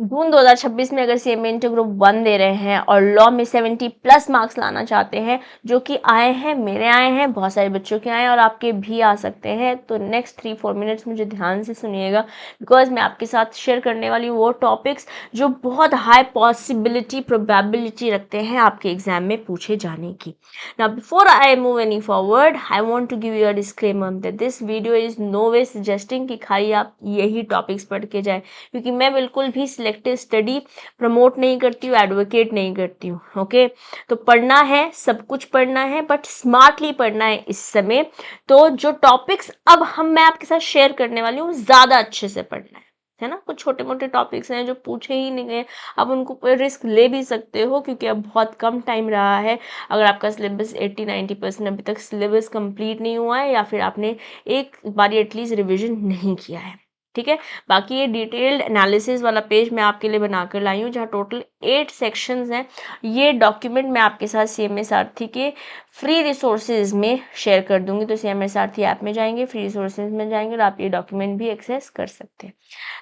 जून 2026 में अगर CMA inter group 1 दे रहे हैं और लॉ में 70 प्लस मार्क्स लाना चाहते हैं, जो कि आए हैं, मेरे आए हैं, बहुत सारे बच्चों के आए हैं और आपके भी आ सकते हैं, तो नेक्स्ट 3-4 मिनट्स मुझे ध्यान से सुनिएगा, बिकॉज मैं आपके साथ शेयर करने वाली वो टॉपिक्स जो बहुत हाई पॉसिबिलिटी प्रोबेबिलिटी रखते हैं आपके एग्जाम में पूछे जाने की. Now before I move any forward, I want to give you a disclaimer that this video is no way suggesting कि खाली आप यही टॉपिक्स पढ़ के जाए, क्योंकि मैं बिल्कुल भी सिलेक्टिव स्टडी प्रमोट नहीं करती हूँ, एडवोकेट नहीं करती हूँ. ओके, तो पढ़ना है, सब कुछ पढ़ना है, बट स्मार्टली पढ़ना है इस समय. तो जो टॉपिक्स अब मैं आपके साथ शेयर करने वाली हूँ, ज़्यादा अच्छे से पढ़ना है ना. कुछ छोटे मोटे टॉपिक्स हैं जो पूछे ही नहीं गए, आप उनको रिस्क ले भी सकते हो, क्योंकि अब बहुत कम टाइम रहा है. अगर आपका सिलेबस 80-90% अभी तक सिलेबस कंप्लीट नहीं हुआ है, या फिर आपने एक बार एटलीस्ट रिविजन नहीं किया है, ठीक है. बाकी ये डिटेल्ड एनालिसिस वाला पेज मैं आपके लिए बनाकर लाई हूँ, जहाँ टोटल 8 सेक्शंस हैं. ये डॉक्यूमेंट मैं आपके साथ सीएमए सारथी के फ्री रिसोर्सेज में शेयर कर दूंगी. तो सीएमए सारथी ऐप में जाएंगे, फ्री रिसोर्सेज में जाएंगे और आप ये डॉक्यूमेंट भी एक्सेस कर सकते हैं.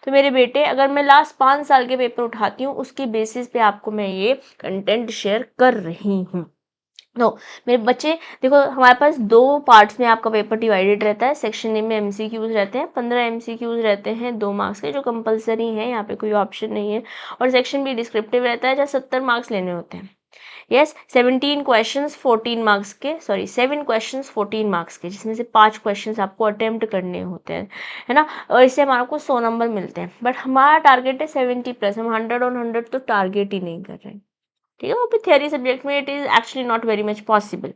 तो मेरे बेटे, अगर मैं लास्ट 5 साल के पेपर उठाती हूँ, उसके बेसिस पे आपको मैं ये कंटेंट शेयर कर रही हूँ. तो मेरे बच्चे देखो, हमारे पास 2 पार्ट्स में आपका पेपर डिवाइडेड रहता है. सेक्शन ए में एमसीक्यूज रहते हैं, 15 एमसीक्यूज रहते हैं 2 मार्क्स के, जो कंपलसरी हैं, यहाँ पे कोई ऑप्शन नहीं है. और सेक्शन बी डिस्क्रिप्टिव रहता है, जहाँ 70 मार्क्स लेने होते हैं. यस, 17 क्वेश्चंस 14 मार्क्स के, सॉरी 7 क्वेश्चंस 14 मार्क्स के, जिसमें से 5 क्वेश्चंस आपको अटेम्प्ट करने होते हैं, है ना. और इससे हमारे को 100 नंबर मिलते हैं. बट हमारा टारगेट है 70 प्लस. हम 100 ऑन 100 तो टारगेट ही नहीं कर रहे हैं, ठीक है. वो भी थियरी सब्जेक्ट में it is actually not very much possible.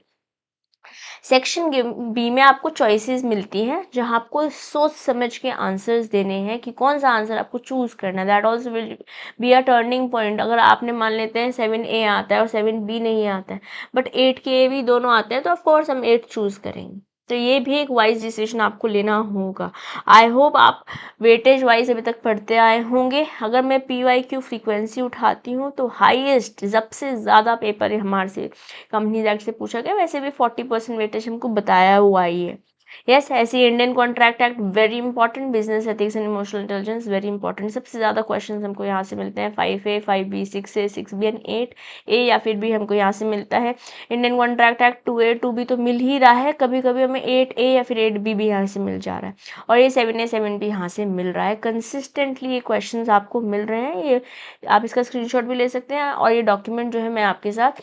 Section B में आपको चॉइसेस मिलती हैं, जहां आपको सोच समझ के आंसर्स देने हैं कि कौन सा आंसर आपको चूज करना है. That also will be a turning point. अगर आपने मान लेते हैं 7A आता है और 7B नहीं आता है, बट 8 के भी दोनों आते हैं, तो ऑफकोर्स हम 8 चूज करेंगे. तो ये भी एक वाइज डिसीजन आपको लेना होगा. आई होप आप वेटेज वाइज अभी तक पढ़ते आए होंगे. अगर मैं PYQ फ्रीक्वेंसी उठाती हूँ, तो हाईएस्ट सबसे ज़्यादा पेपर हमारे से कंपनी एक्ट से पूछा गया. वैसे भी 40% वेटेज हमको बताया हुआ ही है. यस, ऐसी Indian contract act very important. Business ethics and emotional intelligence very important. सबसे ज़्यादा क्वेश्चन हमको यहाँ से मिलते हैं. 5A 5B 6A 6B and 8A, या फिर भी हमको यहाँ से मिलता है. Indian contract act 2A 2B तो मिल ही रहा है, कभी कभी हमें 8A या फिर 8B भी यहाँ से मिल जा रहा है. और ये 7A 7B यहाँ से मिल रहा है. कंसिस्टेंटली ये क्वेश्चन आपको मिल रहे हैं. ये आप इसका स्क्रीनशॉट भी ले सकते हैं. और ये डॉक्यूमेंट जो है मैं आपके साथ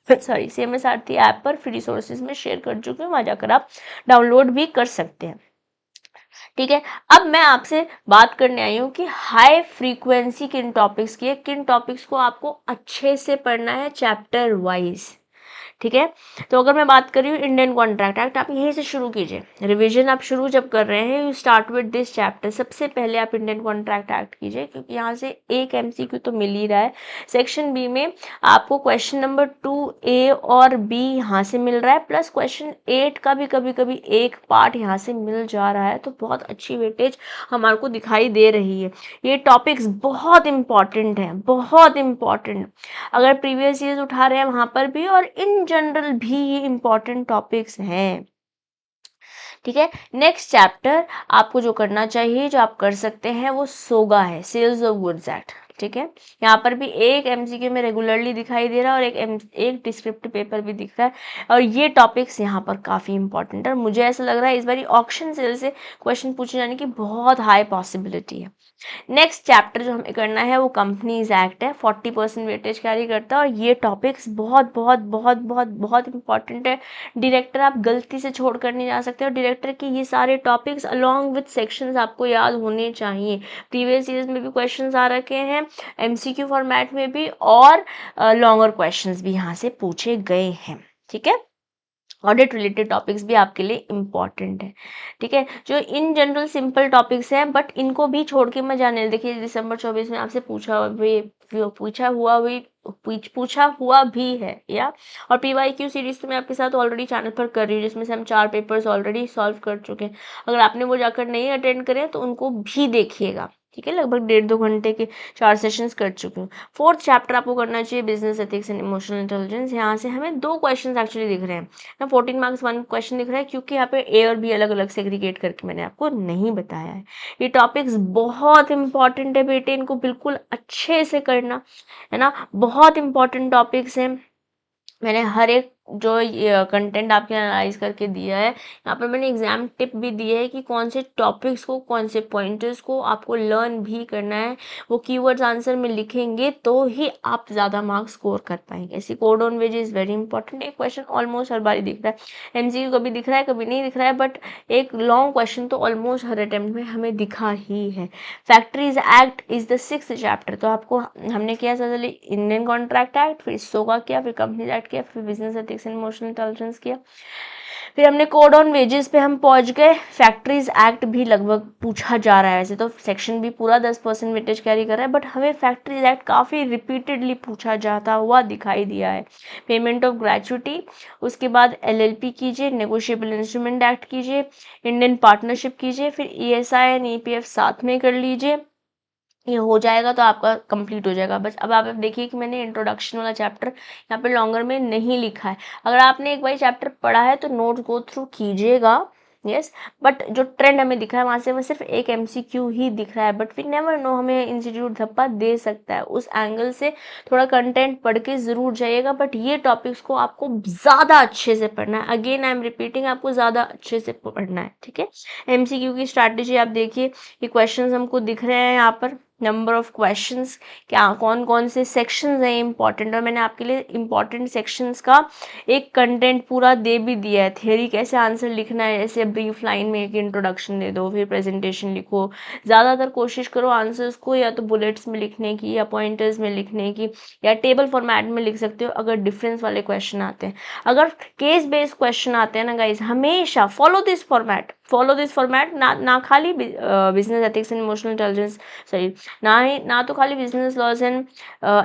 सॉरी सीएमए सारथी ऐप पर फ्री रिसोर्सेज में शेयर कर चुकी हूँ. वहाँ जाकर आप डाउनलोड भी कर सकते हैं, ठीक है. अब मैं आपसे बात करने आई हूँ कि हाई फ्रीक्वेंसी किन टॉपिक्स की है, किन टॉपिक्स को आपको अच्छे से पढ़ना है चैप्टर वाइज, ठीक है. तो अगर मैं बात कर रही हूँ इंडियन कॉन्ट्रैक्ट एक्ट, आप यहीं से शुरू कीजिए. रिवीजन आप शुरू जब कर रहे हैं, you start with this chapter. सबसे पहले आप इंडियन कॉन्ट्रैक्ट एक्ट कीजिए, क्योंकि यहाँ से एक MCQ तो मिल ही रहा है. सेक्शन बी में आपको क्वेश्चन नंबर 2A और B यहाँ से मिल रहा है, प्लस क्वेश्चन 8 का भी कभी कभी एक पार्ट यहाँ से मिल जा रहा है. तो बहुत अच्छी वेटेज हमारे को दिखाई दे रही है. ये टॉपिक्स बहुत इंपॉर्टेंट हैं, बहुत इंपॉर्टेंट. अगर प्रीवियस ईयर्स उठा रहे हैं वहाँ पर भी, और इन जनरल भी ये इंपॉर्टेंट टॉपिक्स हैं, ठीक है. नेक्स्ट चैप्टर आपको जो करना चाहिए, जो आप कर सकते हैं, वो सोगा है, सेल्स ऑफ गुड्स एक्ट, ठीक है. यहाँ पर भी एक MCQ में रेगुलरली दिखाई दे रहा है और एक डिस्क्रिप्टिव पेपर भी दिख रहा है. और ये टॉपिक्स यहाँ पर काफ़ी इंपॉर्टेंट है. और मुझे ऐसा लग रहा है इस बार ऑक्शन सेल से क्वेश्चन पूछे जाने की बहुत हाई पॉसिबिलिटी है. नेक्स्ट चैप्टर जो हमें करना है वो कंपनीज एक्ट है. 40% वेटेज कैरी करता है. और ये टॉपिक्स बहुत बहुत बहुत बहुत बहुत इंपॉर्टेंट है. डायरेक्टर आप गलती से छोड़ कर नहीं जा सकते. और डायरेक्टर के ये सारे टॉपिक्स अलॉन्ग विथ सेक्शंस आपको याद होने चाहिए. प्रीवियस ईयर्स में भी क्वेश्चंस आ रखे हैं, MCQ फॉर्मेट में भी, और लॉन्गर क्वेश्चंस भी यहाँ से पूछे गए हैं, ठीक है. ऑडिट रिलेटेड टॉपिक्स भी आपके लिए इम्पॉर्टेंट है, ठीक है. जो इन जनरल सिंपल टॉपिक्स हैं, बट इनको भी छोड़ के मैं जाने. देखिए दिसंबर 24 में आपसे पूछा हुआ भी है, या. और PYQ सीरीज तो मैं आपके साथ ऑलरेडी चैनल पर कर रही हूँ, जिसमें से हम 4 पेपर्स ऑलरेडी सॉल्व कर चुके हैं. अगर आपने वो जाकर नहीं अटेंड करे तो उनको भी देखिएगा, ठीक है, लगभग 1.5-2 घंटे के 4 सेशंस कर चुकी हूँ। 4th चैप्टर आपको करना चाहिए business ethics and emotional intelligence. यहाँ से हमें 2 क्वेश्चंस एक्चुअली दिख रहे हैं ना, 14 मार्क्स 1 क्वेश्चन दिख रहा है, क्योंकि यहाँ पे ए और बी अलग अलग सेग्रीगेट करके मैंने आपको नहीं बताया है। ये टॉपिक्स बहुत इंपॉर्टेंट है बेटे, इनको बिल्कुल अच्छे से करना है ना, बहुत इंपॉर्टेंट टॉपिक्स हैं। मैंने हर एक जो कंटेंट आपके एनालाइज करके दिया है, यहाँ पर मैंने एग्जाम टिप भी दी है कि कौन से टॉपिक्स को, कौन से पॉइंटर्स को आपको लर्न भी करना है। वो कीवर्ड्स आंसर में लिखेंगे तो ही आप ज़्यादा मार्क्स स्कोर कर पाएंगे। ऐसी code on wages is very important. एक क्वेश्चन ऑलमोस्ट हर बार दिख रहा है, एमसीक्यू कभी दिख रहा है कभी नहीं दिख रहा है, बट एक लॉन्ग क्वेश्चन तो ऑलमोस्ट हर अटेम्प्ट में हमें दिखा ही है। Factories act is the 6th chapter. तो आपको हमने किया सबसे पहले इंडियन कॉन्ट्रैक्ट एक्ट, फिर सोगा किया, फिर कंपनीज एक्ट किया, फिर business ethics and emotional intelligence किया, फिर हमने कोड ऑन वेजेस पे हम पहुंच गए। फैक्ट्रीज एक्ट भी लगभग पूछा जा रहा है, वैसे तो सेक्शन भी पूरा 10% वेटेज कैरी कर रहा है, बट हमें फैक्ट्रीज एक्ट काफ़ी रिपीटेडली पूछा जाता हुआ दिखाई दिया है। पेमेंट ऑफ ग्रेचुटी, उसके बाद एलएलपी कीजिए, नेगोशिएबल इंस्ट्रूमेंट एक्ट कीजिए, इंडियन पार्टनरशिप कीजिए, फिर ईएसआई एंड ईपीएफ साथ में कर लीजिए। ये हो जाएगा तो आपका कंप्लीट हो जाएगा। बस अब आप देखिए कि मैंने इंट्रोडक्शन वाला चैप्टर यहाँ पे लॉन्गर में नहीं लिखा है। अगर आपने एक बार चैप्टर पढ़ा है तो नोट्स गो थ्रू कीजिएगा, यस, बट जो ट्रेंड हमें दिख रहा है वहाँ से वो सिर्फ एक एमसीक्यू ही दिख रहा है, बट वी नेवर नो, हमें इंस्टीट्यूट धप्पा दे सकता है। उस एंगल से थोड़ा कंटेंट पढ़ के ज़रूर जाइएगा, बट ये टॉपिक्स को आपको ज़्यादा अच्छे से पढ़ना है। अगेन आई एम रिपीटिंग, आपको ज़्यादा अच्छे से पढ़ना है, ठीक है। एमसीक्यू की स्ट्रैटेजी आप देखिए, ये क्वेश्चन हमको दिख रहे हैं यहाँ पर, नंबर ऑफ क्वेश्चंस, क्या कौन कौन से सेक्शंस हैं इंपॉर्टेंट, और मैंने आपके लिए इंपॉर्टेंट सेक्शंस का एक कंटेंट पूरा दे भी दिया है। थ्योरी कैसे आंसर लिखना है, जैसे ब्रीफ लाइन में एक इंट्रोडक्शन दे दो, फिर प्रेजेंटेशन लिखो। ज़्यादातर कोशिश करो आंसर्स को या तो बुलेट्स में लिखने की या पॉइंटर्स में लिखने की, या टेबल फॉर्मेट में लिख सकते हो अगर डिफरेंस वाले क्वेश्चन आते हैं। अगर केस बेस्ड क्वेश्चन आते हैं ना गाइज, हमेशा फॉलो दिस फॉर्मेट, ना खाली business ethics and emotional intelligence, sorry, ना तो खाली बिजनेस लॉज एंड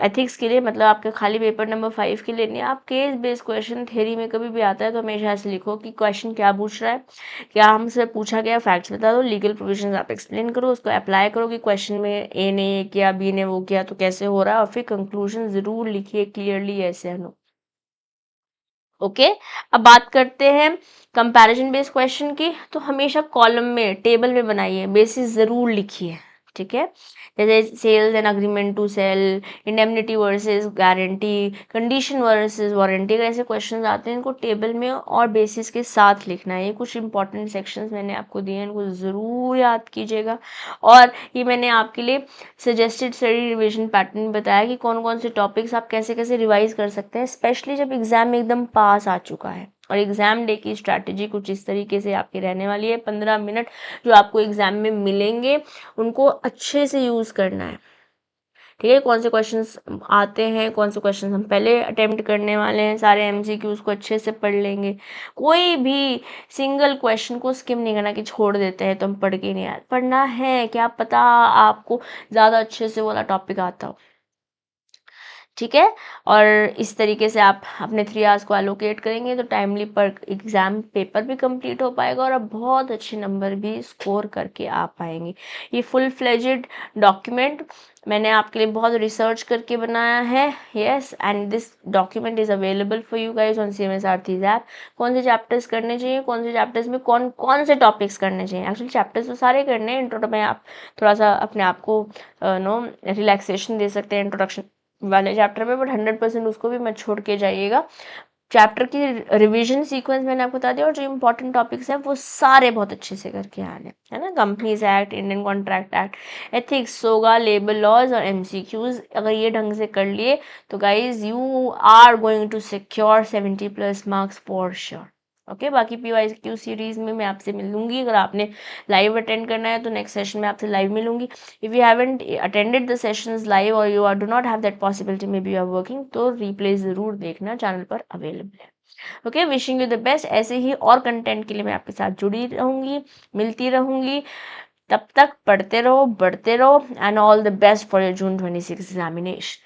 एथिक्स के लिए, मतलब आपके खाली पेपर नंबर 5 के लिए नहीं, आप केस बेस्ड क्वेश्चन थ्योरी में कभी भी आता है तो हमेशा ऐसे लिखो कि क्वेश्चन क्या पूछ रहा है, क्या हमसे पूछा गया, फैक्ट्स बता दो, लीगल प्रोविजन आप एक्सप्लेन करो, उसको अप्लाई करो कि क्वेश्चन में ए ने ये किया, बी ने वो किया, तो कैसे हो रहा है, और फिर कंक्लूजन जरूर लिखिए क्लियरली, ऐसे है नो। ओके, अब बात करते हैं कंपैरिजन बेस्ड क्वेश्चन की। तो हमेशा कॉलम में, टेबल में बनाइए, बेसिस ज़रूर लिखिए, ठीक है। जैसे sales and agreement to sell, indemnity versus guarantee, condition versus warranty, अगर ऐसे क्वेश्चन आते हैं इनको टेबल में और बेसिस के साथ लिखना है। ये कुछ इंपॉर्टेंट सेक्शंस मैंने आपको दिए हैं, इनको ज़रूर याद कीजिएगा। और ये मैंने आपके लिए सजेस्टेड स्टडी रिविजन पैटर्न बताया कि कौन कौन से टॉपिक्स आप कैसे कैसे रिवाइज कर सकते हैं, स्पेशली जब एग्जाम में एकदम पास आ चुका है। और एग्जाम डे की स्ट्रैटेजी कुछ इस तरीके से आपकी रहने वाली है। 15 मिनट जो आपको एग्जाम में मिलेंगे उनको अच्छे से यूज़ करना है, ठीक है। कौन से क्वेश्चंस आते हैं, कौन से क्वेश्चंस हम पहले अटेम्प्ट करने वाले हैं, सारे एमसीक्यूज को अच्छे से पढ़ लेंगे। कोई भी सिंगल क्वेश्चन को स्किम नहीं करना कि छोड़ देते हैं तो हम पढ़ के नहीं आए, पढ़ना है, क्या पता आपको ज़्यादा अच्छे से वाला टॉपिक आता हो, ठीक है। और इस तरीके से आप अपने 3 आवर्स को एलोकेट करेंगे तो टाइमली पर एग्ज़ाम पेपर भी कंप्लीट हो पाएगा और आप बहुत अच्छे नंबर भी स्कोर करके आ पाएंगे। ये फुल फ्लेजेड डॉक्यूमेंट मैंने आपके लिए बहुत रिसर्च करके बनाया है, yes, and this document is available for you guys on CMS Aarti's app. कौन से चैप्टर्स करने चाहिए, कौन से चैप्टर्स में कौन कौन से टॉपिक्स करने चाहिए, एक्चुअली चैप्टर्स तो सारे करने हैं। इंट्रो में आप थोड़ा सा अपने आप को रिलैक्सेशन दे सकते हैं इंट्रोडक्शन वाले चैप्टर में, बट 100% उसको भी मत छोड़ के जाइएगा। चैप्टर की रिवीजन सीक्वेंस मैंने आपको बता दिया, और जो इंपॉर्टेंट टॉपिक्स हैं वो सारे बहुत अच्छे से करके आने, है ना। Companies act, Indian contract act, ethics, सोगा, लेबर लॉज और एमसीक्यूज, अगर ये ढंग से कर लिए तो guys you are going to secure 70+ marks for sure. Okay, बाकी PYQ सीरीज में मैं आपसे मिलूंगी। अगर आपने लाइव अटेंड करना है तो नेक्स्ट सेशन में आपसे लाइव मिलूंगी। If you haven't attended the sessions live और you are do not have that possibility, maybe you are working, तो रिप्ले ज़रूर देखना, चैनल पर अवेलेबल है। Okay, wishing you the best. ऐसे ही और कंटेंट के लिए मैं आपके साथ जुड़ी रहूंगी, मिलती रहूंगी। तब तक पढ़ते रहो, बढ़ते रहो, and all the best for your June 26 examination.